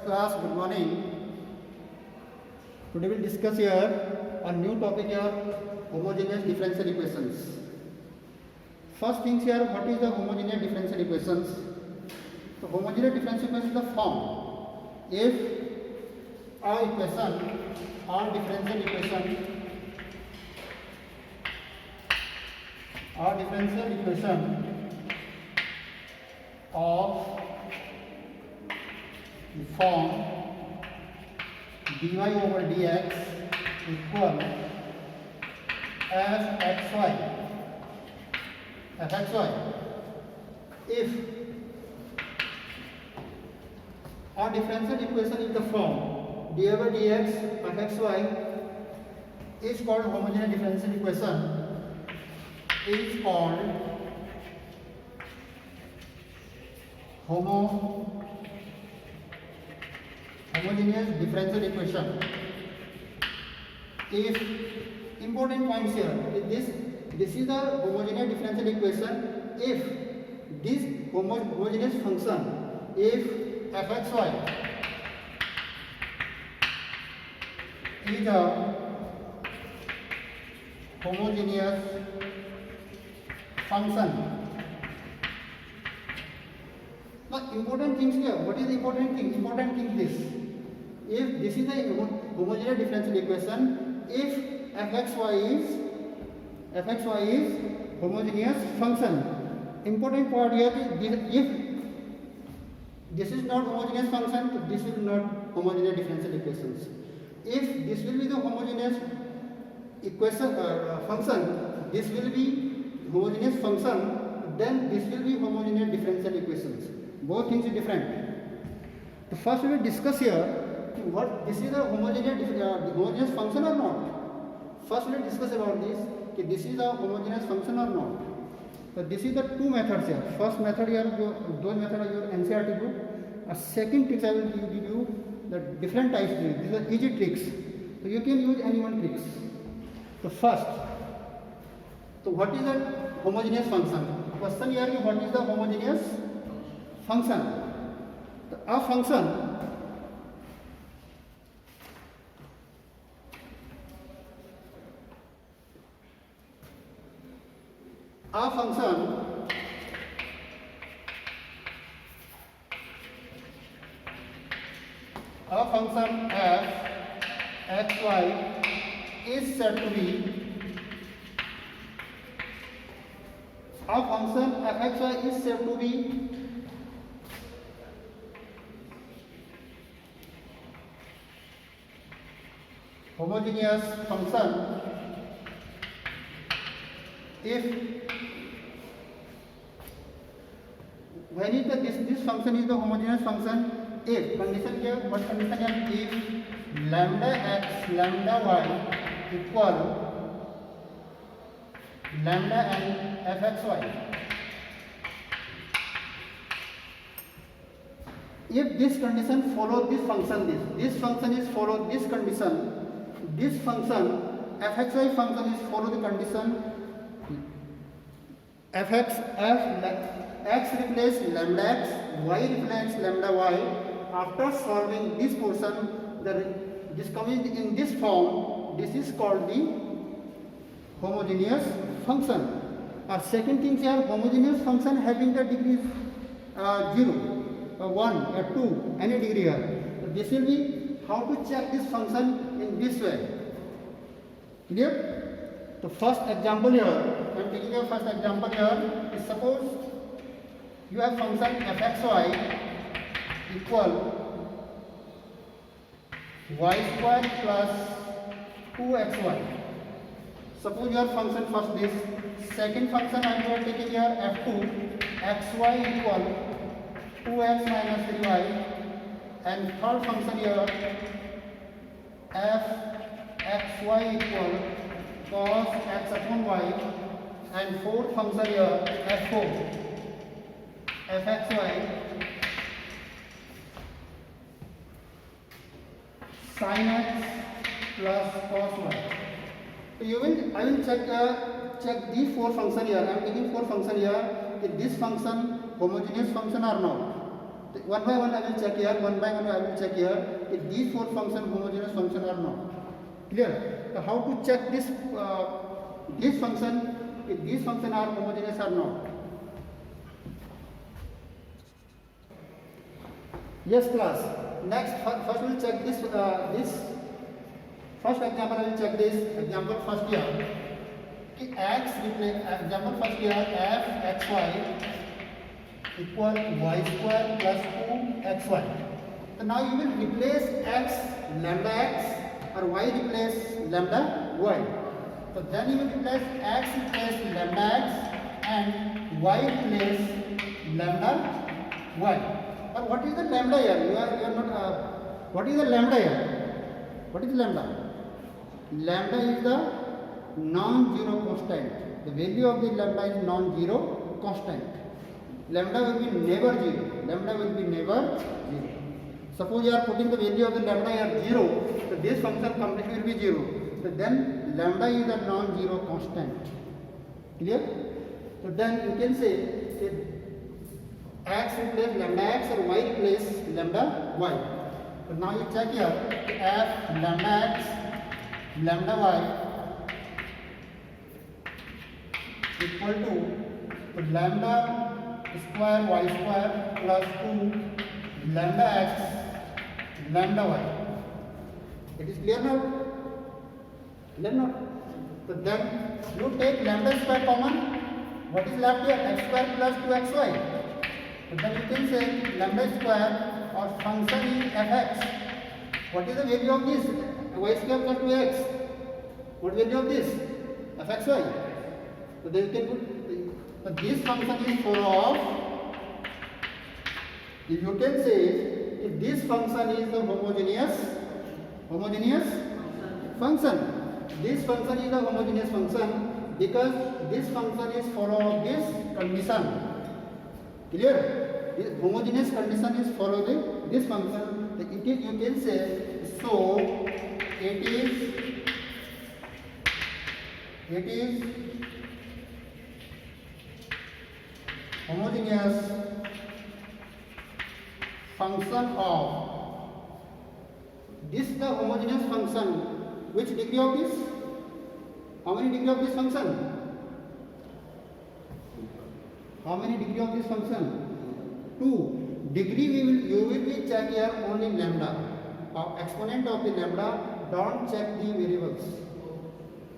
class, good morning. Today we'll discuss here a new topic here, homogeneous differential equations. First things here, what is the homogeneous differential equations? So homogeneous differential equation is the form. If a equation or differential equation of the form dy over dx equal fxy. If our differential equation in the form dy over dx fxy is called homogeneous differential equation, is called homogeneous differential equation. If important points here, this is the homogeneous differential equation if this homogeneous function, if fxy is a homogeneous function. Now important things here, what is the important thing? Important thing is, if this is the homogeneous differential equation, if fxy is homogeneous function. Important part here is if this is not homogeneous function, this will not homogeneous differential equations. If this will be the homogeneous equation function, this will be homogeneous function, then this will be homogeneous differential equations. Both things are different. So first we will discuss here what this is a homogeneous function or not. First we will discuss about this. This is a homogeneous function or not. So this is the two methods here. First method here, those methods are your NCERT book. A second tricks I will give you the different types. These are easy tricks. So you can use any one tricks. So first, so what is a homogeneous function? Question here is what is the homogeneous function? A function f xy is said to be homogeneous function if when is this function is the homogeneous function if condition क्या what condition है if lambda x lambda y equal lambda n fxy. If this condition follow this function, this function is follow this condition, this function fxy function is follow the condition x replace lambda x, y replace lambda y. After solving this portion, this coming in this form, this is called the homogeneous function. Our second thing here, homogeneous function having the degrees 0, 1 or 2, any degree here. So this will be how to check this function in this way. Clear? The first example here, I am taking a first example here, is suppose you have function fxy equal y square plus 2xy. Suppose your function first this, second function I am taking here f2 xy equal 2x minus 3y, and third function here fxy equal cos x upon y, and fourth function here f4 fxy sin x plus cos y. So I will check these four functions here. I am taking four functions here. Is this function homogeneous function or not? One by one I will check here, one by one I will check here if these four functions homogeneous function or not. Clear? So how to check this function, if these functions are homogeneous or not? Yes class. Next, first we will check this first example. I will check this example first here. X example first here, f xy equal y square plus 2xy. So now you will replace x lambda x or y replace lambda y. So then you will replace x replace lambda x and y replace lambda y. But what is the lambda here? You are not. What is the lambda here? What is lambda? Lambda is the non-zero constant. The value of the lambda is non-zero constant. Lambda will be never zero. Lambda will be never zero. Suppose you are putting the value of the lambda here 0, so this function completely will be 0. So then lambda is a non-zero constant. Clear? So then you can say x replace lambda x or y replace lambda y. So now you check here f lambda x lambda y equal to lambda square y square plus 2 lambda x lambda y. It is clear now? Clear now? So then you take lambda square common. What is left here? X square plus 2xy. So then you can say lambda square or function is fx. What is the value of this? Y square plus 2x. What value of this? fxy. So then you can put. So this function is full of. If you can say if this function is the homogeneous function. This function is a homogeneous function because this function is full of this condition. Clear? This homogeneous condition is follow this function. You can say so it is homogeneous function of this the homogeneous function. Which degree of this? How many degree of this function? How many degree of this function? 2. Degree you will be check here only lambda. Exponent of the lambda, don't check the variables.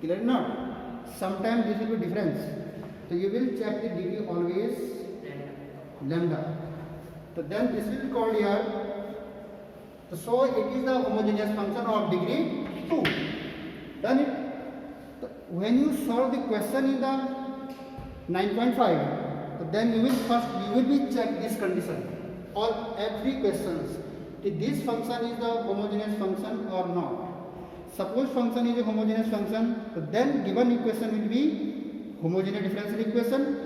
Clear or not? Sometimes this will be difference. So you will check the degree always lambda. So then this will be called here. So it is the homogeneous function of degree 2. Done it. So when you solve the question in the 9.5, then you will be check this condition. All every questions. If this function is the homogeneous function or not. Suppose function is a homogeneous function, so then given equation will be homogeneous differential equation.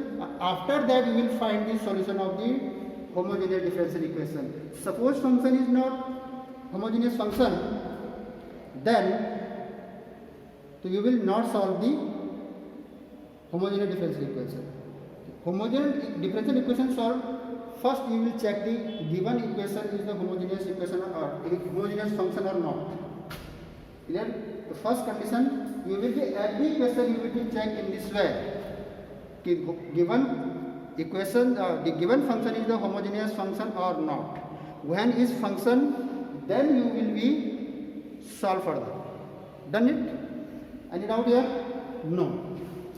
After that you will find the solution of the homogeneous differential equation. Suppose function is not homogeneous function, then so you will not solve the homogeneous differential equation. Homogeneous differential equation solved. First you will check the given equation is the homogeneous equation or homogeneous function or not. Clear? The first condition you will be every equation you will be check in this way. Given equation the given function is the homogeneous function or not. When is function, then you will be solve further. Done it? Any doubt here? No.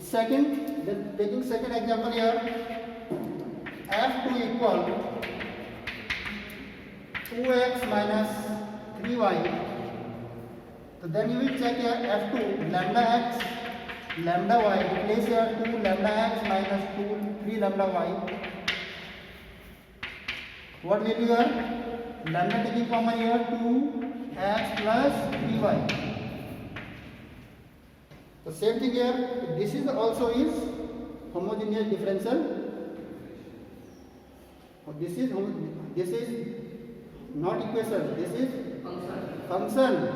Second, then taking second example here. f2 equal 2x minus 3y. So then you will check here f2 lambda x lambda y. Replace here 2 lambda x minus 3 lambda y. What will be here? Lambda taking common here 2x plus 3y. The same thing here. This is also is homogeneous differential. This is not equation. This is function.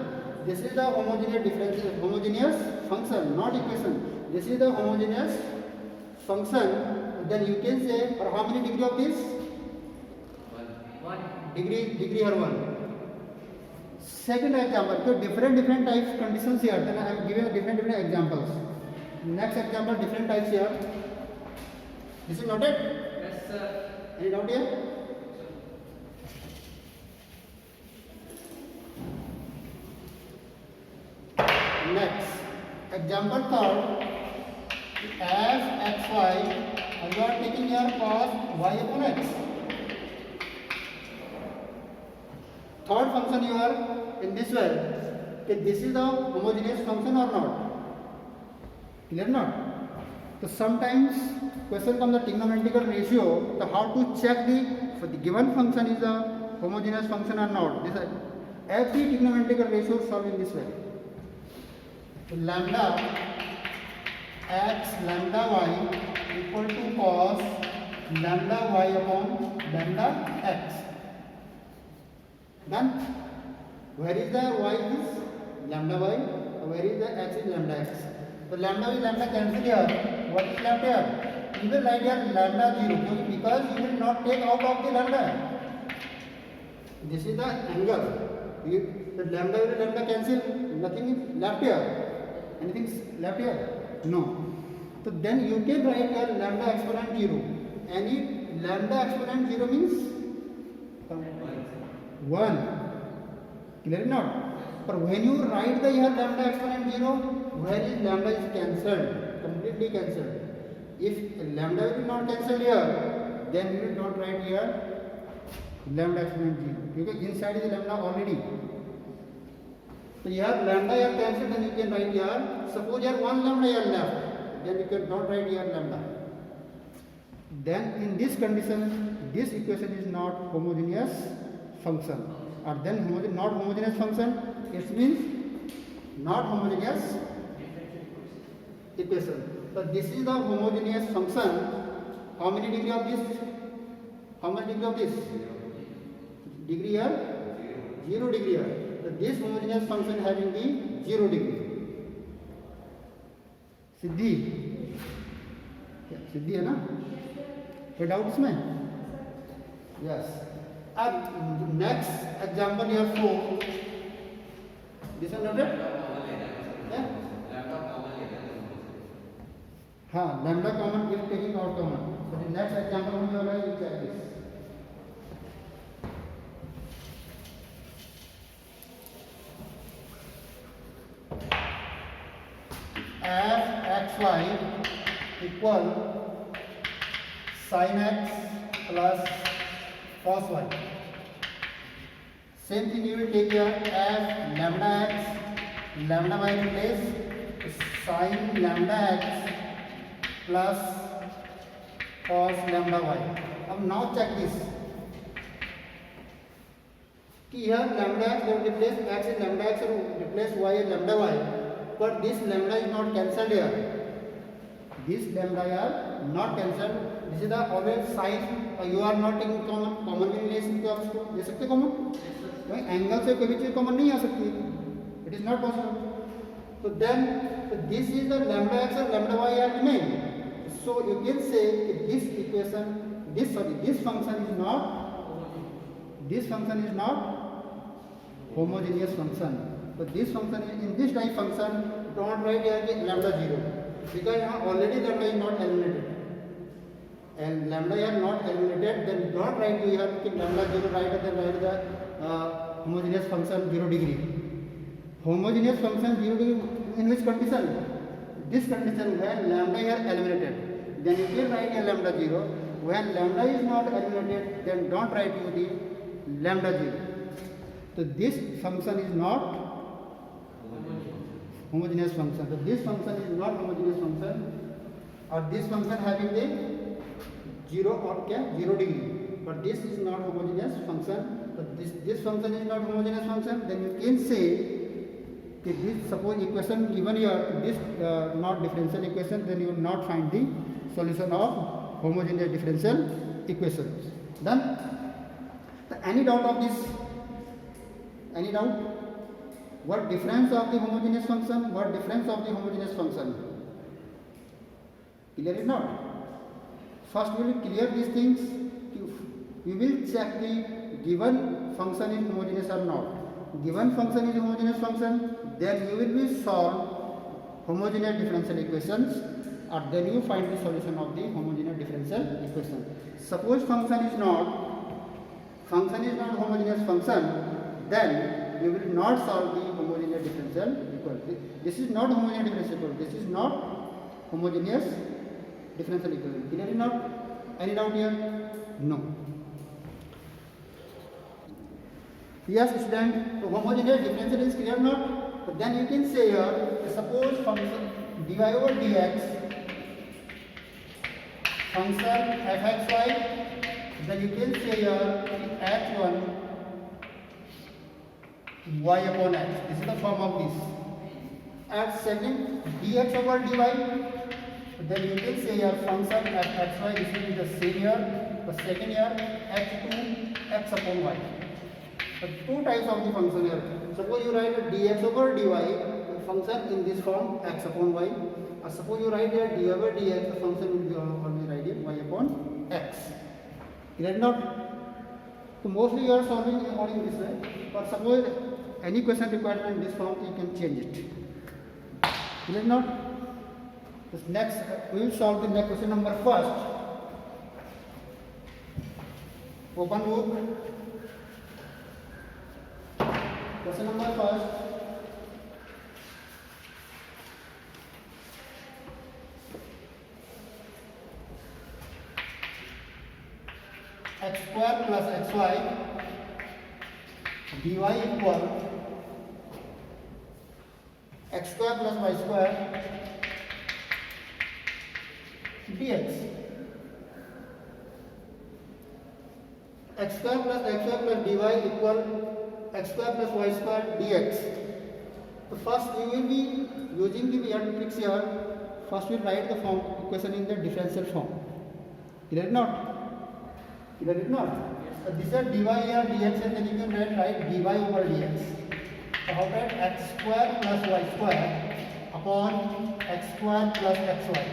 This is the homogeneous function, not equation. This is the homogeneous function. Then you can say, for how many degree of this? 1. degree here 1. Second example, so different types conditions here. Then I am giving different examples. Next example, different types here. This is noted? Yes, sir. Any doubt here? Next, example third, f xy, and you are taking your cos y upon x. Third function you are in this way, that this is the homogeneous function or not? Clear not? So sometimes question comes the trigonometrical ratio, so how to check for the given function is a homogeneous function or not. This every trigonometrical ratio solved in this way. So lambda x lambda y equal to cos lambda y upon lambda x. Done. Where is the y is lambda y, where is the x is lambda x. So lambda with lambda cancel here. What is left here? You will write here lambda 0 because you will not take out of the lambda. This is the angle. The lambda with lambda cancel. Nothing is left here. Anything is left here? No. So then you can write here lambda exponent 0. Any lambda exponent 0 means 1. Clear not? But when you write the here lambda exponent 0, where is lambda is cancelled, completely cancelled. If lambda will not cancel here, then you will not write here lambda exponent 0 because inside is lambda already. So here lambda here cancelled, then you can write here. Suppose here 1 lambda here left, then you can not write here lambda. Then in this condition, this equation is not homogeneous function. Or then not homogeneous function, it means not homogeneous equation. So this is the homogeneous function. How many degree of this? How much degree of this? Degree here? 0 degree here. So this homogeneous function having the 0 degree. सिद्धि सिद्धि है ना? कोई doubt इसमें? Yes. अब next example here 4. This one noted? Yeah? हाँ, lambda common is taking out common. So the next example होने वाला है, you check this. f xy equal sin x plus cos y. Same thing you will take here f lambda x lambda y replace sin lambda x plus cos lambda y. अब now check this. कि here lambda x will replace x is lambda x and replace y is lambda y. But this lambda is not cancelled here. This lambda are not cancelled. This is the always sign. You are not taking common. Common भी ले सकते हो आप इसको ले सकते common. कोई angle से कोई भी चीज common नहीं आ सकती. It is not possible. So then this is the lambda x and lambda y are remain. So you can say this equation, this function is not homogeneous function. So this function is in this type function, don't write here lambda 0 because यहाँ already lambda is not eliminated and lambda is not eliminated, then don't write here lambda 0, write then write the homogeneous function 0 degree. Homogeneous function 0 degree in which condition? This condition when lambda is eliminated, then you can write a lambda 0. When lambda is not eliminated, then don't write you the lambda 0. So this function is not homogeneous function. So this function is not homogeneous function, or this function having the 0 or 0 degree. But this is not homogeneous function. So this function is not homogeneous function. Then you can say that this suppose equation given here, this not differential equation, then you will not find the solution of homogeneous differential equations. Done? So any doubt of this? Any doubt? What difference of the homogeneous function? What difference of the homogeneous function? Clear is not? First we will clear these things. We will check the given function is homogeneous or not. Given function is homogeneous function, then you will be solve homogeneous differential equations, or then you find the solution of the homogeneous differential equation. Suppose function is not homogeneous function, then you will not solve the homogeneous differential equation. This is not homogeneous differential equation. This is not homogeneous differential equation. Clear or not? Any doubt here? No. Yes, student, homogeneous differential is clear or not? So then you can say here, suppose function dy over dx, function fxy, then you can say here h1 y upon x. This is the form of this. At second dx over dy, then you can say here function fxy, this will be the same here. The second here h2 x upon y. So two types of the function here. Suppose you write dx over dy, the function in this form x upon y. Or suppose you write here dy over dx, the function will be always written y upon x. Clear or not? So mostly you are solving according this way. But suppose any question required in this form, you can change it. Clear or not? This next, we will solve the next question number first. Open book. Question number first. X square plus xy dy equal x square plus y square dx. X square plus xy plus dy equal x square plus y square dx. So first we will be using the weird tricks here. First we write the form equation in the differential form. Clear or not? Clear or not? So this is dy here dx, and then you can write dy over dx. So how that x square plus y square upon x square plus xy.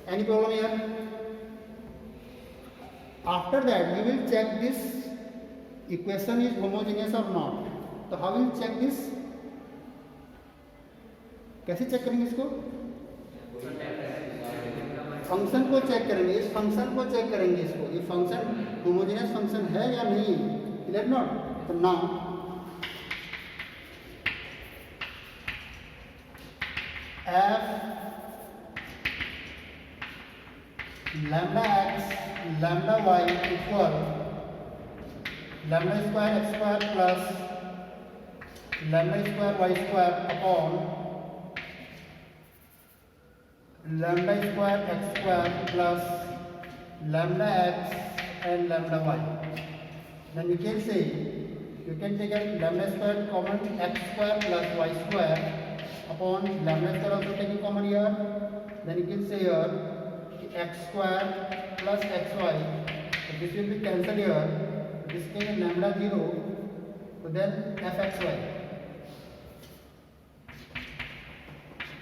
Any problem here? After that we will check this equation is homogeneous or not. तो how will check this? कैसे check करेंगे इसको? Function को check करेंगे, इस function को check करेंगे इसको, ये फंक्शन होमोजेनियस फंक्शन है या नहीं. Clear not? तो now f lambda x lambda y equal lambda square x square plus lambda square y square upon lambda square x square plus lambda x and lambda y. Then you can say, you can take a lambda square common, x square plus y square upon lambda square also taking common here. Then you can say here x square plus xy. So this will be cancelled here. This is lambda 0. So then fxy.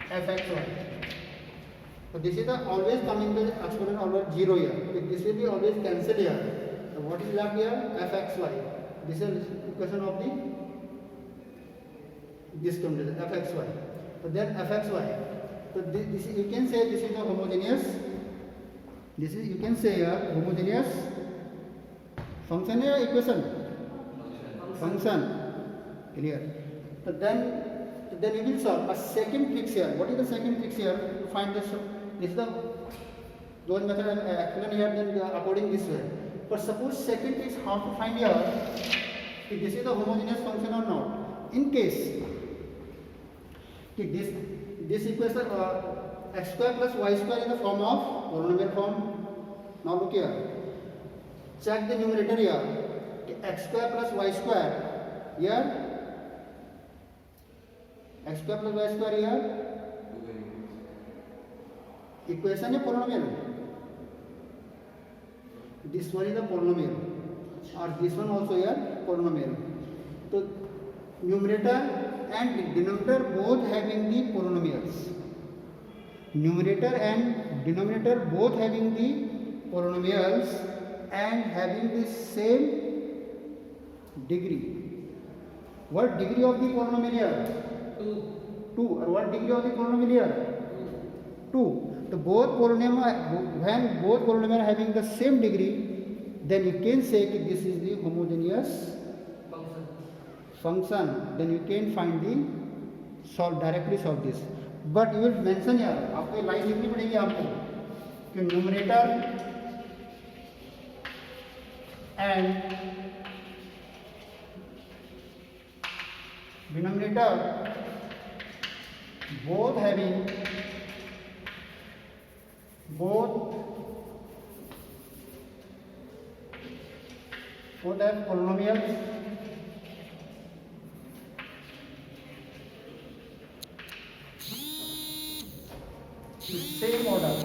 fxy. So this is the always coming to the exponent over 0 here. This will be always cancelled here. So what is left here? fxy. This is equation of the this condition fxy. So then fxy. So this you can say this is the homogeneous. This is you can say here homogeneous function or equation. Function. Clear. So then we will solve a second fix here. What is the second fix here? To find this. This is the those method I explain here. Then according this way. But suppose second is how to find here if this is the homogeneous function or not. In case this equation x square plus y square in the form of polynomial form. Now look here. Check the numerator here. X square plus y square here. X square plus y square here. Equation is polynomial. This one is the polynomial, or this one also here polynomial. So numerator and denominator both having the polynomials. Numerator and denominator both having the polynomials and having the same degree. What degree of the polynomial here? 2. Or what degree of the polynomial here? 2. So both polynomial, when both polynomial are having the same degree, then you can say that this is the homogeneous function. Then you can find the directly solve this. But you will mention here, आपको line लिखनी पड़ेगी आपको कि numerator and denominator both have polynomials same order.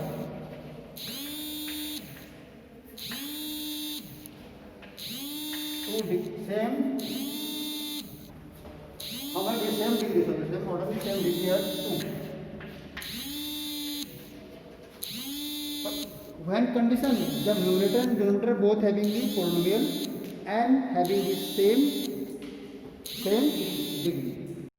Same. How much is same degree? So the same order is same degree here 2. When condition, the numerator and denominator both having the polynomial and having the same degree.